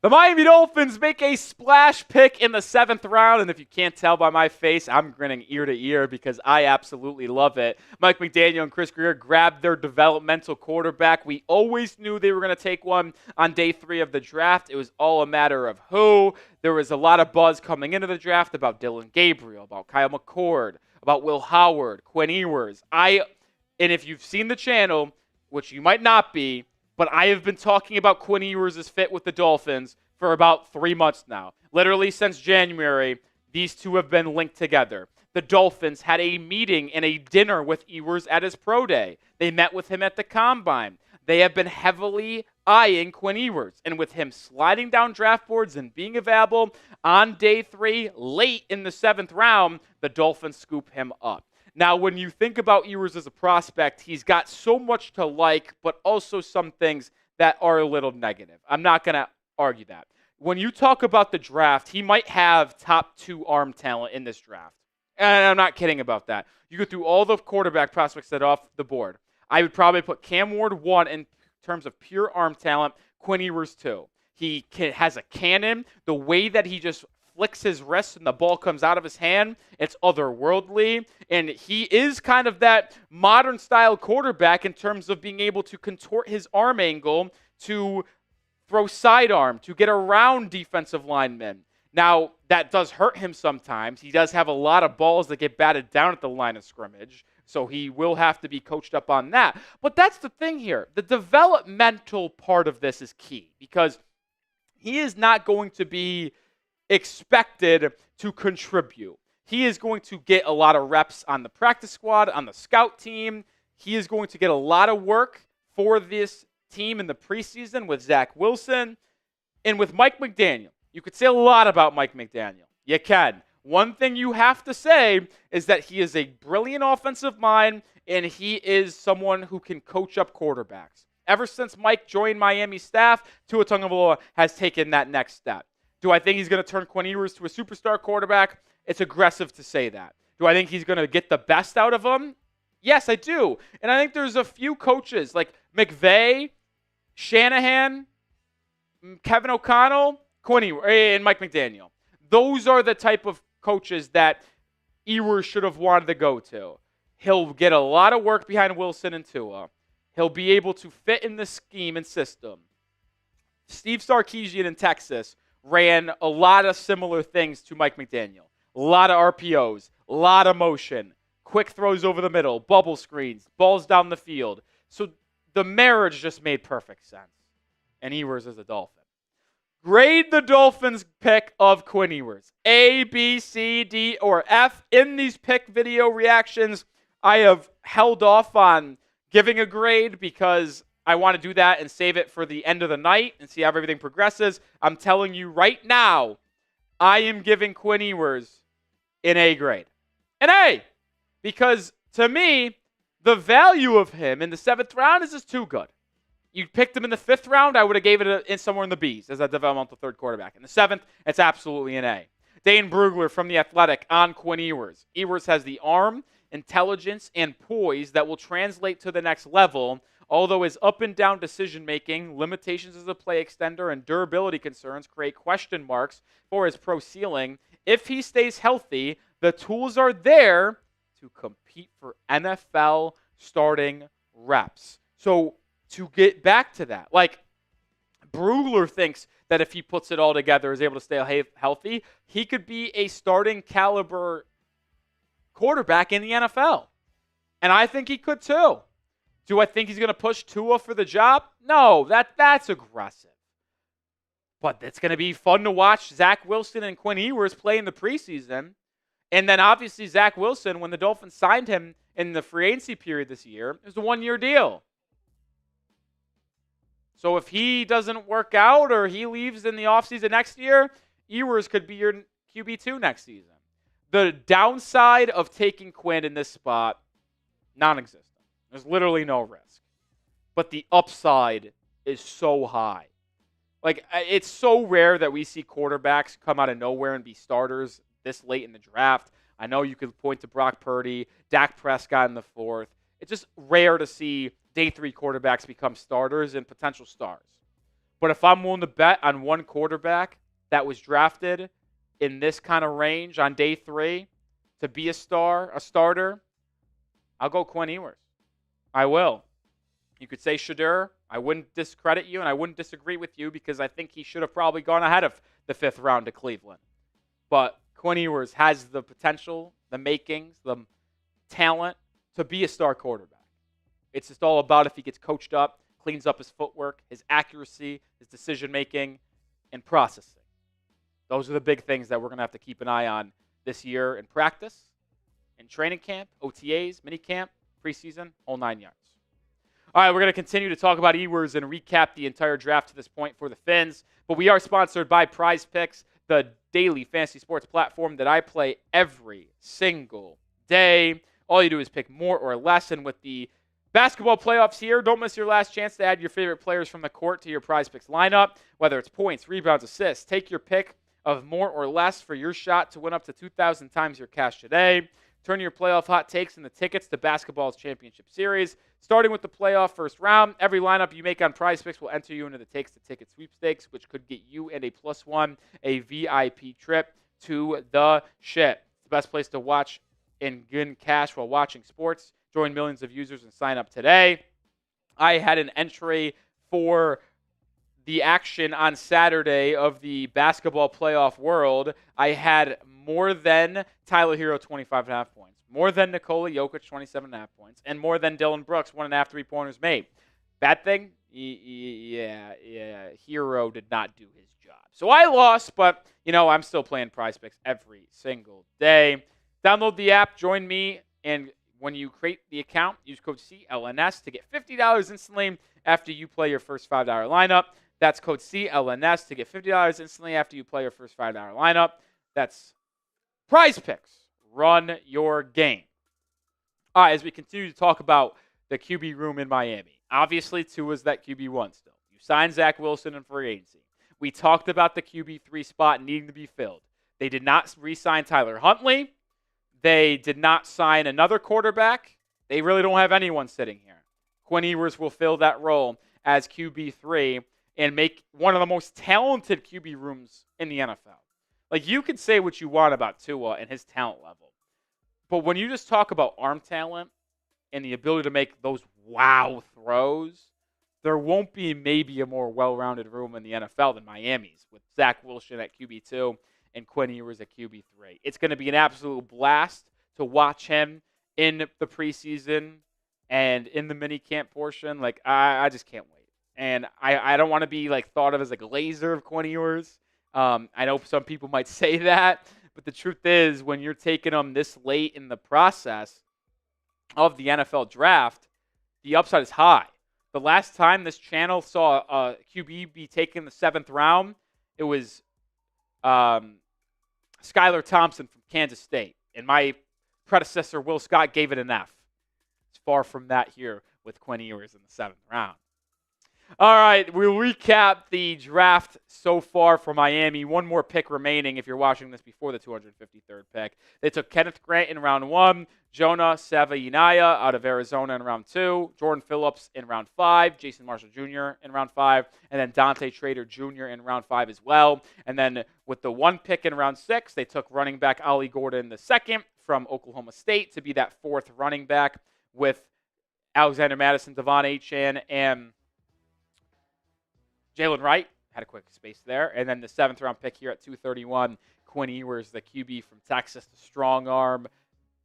The Miami Dolphins make a splash pick in the 7th round, and if you can't tell by my face, I'm grinning ear to ear because I absolutely love it. Mike McDaniel and Chris Grier grabbed their developmental quarterback. We always knew they were going to take one on day 3 of the draft. It was all a matter of who. There was a lot of buzz coming into the draft about Dylan Gabriel, about Kyle McCord, about Will Howard, Quinn Ewers. And if you've seen the channel, which you might not be, but I have been talking about Quinn Ewers' fit with the Dolphins for about 3 months now. Literally since January, these two have been linked together. The Dolphins had a meeting and a dinner with Ewers at his pro day. They met with him at the Combine. They have been heavily eyeing Quinn Ewers. And with him sliding down draft boards and being available on day 3, late in the 7th round, the Dolphins scoop him up. Now, when you think about Ewers as a prospect, he's got so much to like, but also some things that are a little negative. I'm not going to argue that. When you talk about the draft, he might have top 2 arm talent in this draft. And I'm not kidding about that. You go through all the quarterback prospects that are off the board. I would probably put Cam Ward 1 in terms of pure arm talent, Quinn Ewers 2. He has a cannon. The way that he just flicks his wrist and the ball comes out of his hand, it's otherworldly. And he is kind of that modern style quarterback in terms of being able to contort his arm angle to throw sidearm, to get around defensive linemen. Now, that does hurt him sometimes. He does have a lot of balls that get batted down at the line of scrimmage, so he will have to be coached up on that. But that's the thing here. The developmental part of this is key because he is not going to be expected to contribute. He is going to get a lot of reps on the practice squad, on the scout team. He is going to get a lot of work for this team in the preseason with Zach Wilson and with Mike McDaniel. You could say a lot about Mike McDaniel. You can. One thing you have to say is that he is a brilliant offensive mind and he is someone who can coach up quarterbacks. Ever since Mike joined Miami staff, Tua Tagovailoa has taken that next step. Do I think he's going to turn Quinn Ewers to a superstar quarterback? It's aggressive to say that. Do I think he's going to get the best out of him? Yes, I do. And I think there's a few coaches like McVay, Shanahan, Kevin O'Connell, Quinn Ewers, and Mike McDaniel. Those are the type of coaches that Ewers should have wanted to go to. He'll get a lot of work behind Wilson and Tua. He'll be able to fit in the scheme and system. Steve Sarkisian in Texas ran a lot of similar things to Mike McDaniel. A lot of RPOs, a lot of motion, quick throws over the middle, bubble screens, balls down the field. So the marriage just made perfect sense. And Ewers is a Dolphin. Grade the Dolphins' pick of Quinn Ewers. A, B, C, D, or F. In these pick video reactions, I have held off on giving a grade because I want to do that and save it for the end of the night and see how everything progresses. I'm telling you right now, I am giving Quinn Ewers an A grade. An A! Because to me, the value of him in the 7th round is just too good. You picked him in the 5th round, I would have gave it somewhere in the B's as a developmental 3rd quarterback. In the 7th, it's absolutely an A. Dane Brugler from The Athletic on Quinn Ewers. Ewers has the arm, intelligence, and poise that will translate to the next level, although his up and down decision-making, limitations as a play extender, and durability concerns create question marks for his pro ceiling. If he stays healthy, the tools are there to compete for NFL starting reps. So to get back to that, like Brugler thinks that if he puts it all together, is able to stay healthy, he could be a starting caliber quarterback in the NFL. And I think he could too. Do I think he's going to push Tua for the job? No, that's aggressive. But it's going to be fun to watch Zach Wilson and Quinn Ewers play in the preseason. And then obviously Zach Wilson, when the Dolphins signed him in the free agency period this year, it was a 1-year deal. So if he doesn't work out or he leaves in the offseason next year, Ewers could be your QB2 next season. The downside of taking Quinn in this spot, non-existent. There's literally no risk. But the upside is so high. Like, it's so rare that we see quarterbacks come out of nowhere and be starters this late in the draft. I know you could point to Brock Purdy, Dak Prescott in the 4th. It's just rare to see day 3 quarterbacks become starters and potential stars. But if I'm willing to bet on one quarterback that was drafted in this kind of range on day 3 to be a starter, I'll go Quinn Ewers. I will. You could say Shadur. I wouldn't discredit you, and I wouldn't disagree with you because I think he should have probably gone ahead of the 5th round to Cleveland. But Quinn Ewers has the potential, the makings, the talent to be a star quarterback. It's just all about if he gets coached up, cleans up his footwork, his accuracy, his decision-making, and processing. Those are the big things that we're going to have to keep an eye on this year in practice, in training camp, OTAs, minicamp, preseason, whole 9 yards. All right, we're going to continue to talk about Ewers and recap the entire draft to this point for the Fins. But we are sponsored by Prize Picks, the daily fantasy sports platform that I play every single day. All you do is pick more or less. And with the basketball playoffs here, don't miss your last chance to add your favorite players from the court to your Prize Picks lineup. Whether it's points, rebounds, assists, take your pick of more or less for your shot to win up to 2,000 times your cash today. Turn your playoff hot takes into tickets to basketball's championship series. Starting with the playoff first round, every lineup you make on Prize Picks will enter you into the Takes to Ticket sweepstakes, which could get you and a +1, a VIP trip to the ship. It's the best place to watch and win cash while watching sports. Join millions of users and sign up today. I had an entry for the action on Saturday of the basketball playoff world. I had more than Tyler Hero, 25.5 points. More than Nikola Jokic, 27.5 points. And more than Dylan Brooks, 1.5 3-pointers made. Bad thing? Yeah. Hero did not do his job. So I lost, but, I'm still playing Prize Picks every single day. Download the app, join me, and when you create the account, use code CLNS to get $50 instantly after you play your first $5 lineup. That's code CLNS to get $50 instantly after you play your first $5 lineup. That's Prize Picks. Run your game. All right, as we continue to talk about the QB room in Miami, obviously Tua's that QB1 still. You signed Zach Wilson in free agency. We talked about the QB3 spot needing to be filled. They did not re-sign Tyler Huntley. They did not sign another quarterback. They really don't have anyone sitting here. Quinn Ewers will fill that role as QB3 and make one of the most talented QB rooms in the NFL. Like, you can say what you want about Tua and his talent level, but when you just talk about arm talent and the ability to make those wow throws, there won't be maybe a more well-rounded room in the NFL than Miami's with Zach Wilson at QB2 and Quinn Ewers at QB3. It's going to be an absolute blast to watch him in the preseason and in the mini-camp portion. Like, I just can't wait. And I don't want to be thought of as a glazer of Quinn Ewers. I know some people might say that, but the truth is when you're taking them this late in the process of the NFL draft, the upside is high. The last time this channel saw a QB be taken in the 7th round, it was Skylar Thompson from Kansas State. And my predecessor, Will Scott, gave it an F. It's far from that here with Quinn Ewers in the 7th round. All right, we'll recap the draft so far for Miami. One more pick remaining if you're watching this before the 253rd pick. They took Kenneth Grant in round 1, Jonah Savaiinaea out of Arizona in round 2, Jordan Phillips in round 5, Jason Marshall Jr. in round 5, and then Dante Trader Jr. in round 5 as well. And then with the 1 pick in round 6, they took running back Ollie Gordon II from Oklahoma State to be that 4th running back with Alexander Madison, Devon Achane, and Jalen Wright. Had a quick space there. And then the 7th round pick here at 231, Quinn Ewers, the QB from Texas, the strong arm,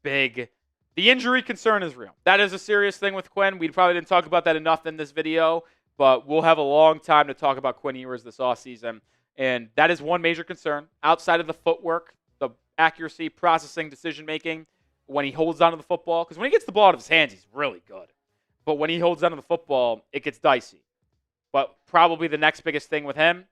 big. The injury concern is real. That is a serious thing with Quinn. We probably didn't talk about that enough in this video, but we'll have a long time to talk about Quinn Ewers this offseason. And that is one major concern. Outside of the footwork, the accuracy, processing, decision-making, when he holds onto the football. Because when he gets the ball out of his hands, he's really good. But when he holds onto the football, it gets dicey. But probably the next biggest thing with him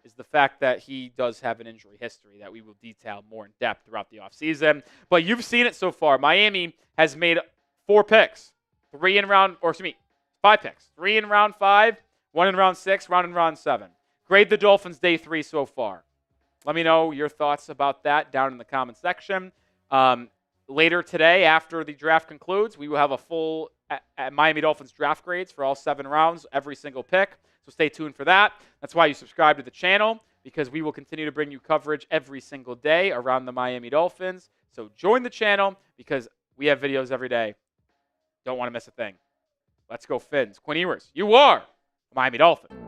is the fact that he does have an injury history that we will detail more in depth throughout the offseason. But you've seen it so far. Miami has made 4 picks. 5 picks. 3 in round 5, 1 in round 6, 1 in round 7. Grade the Dolphins day 3 so far. Let me know your thoughts about that down in the comment section. Later today, after the draft concludes, we will have a full Miami Dolphins draft grades for all 7 rounds, every single pick. So stay tuned for that. That's why you subscribe to the channel, because we will continue to bring you coverage every single day around the Miami Dolphins. So join the channel because we have videos every day. Don't want to miss a thing. Let's go Fins. Quinn Ewers, you are a Miami Dolphin.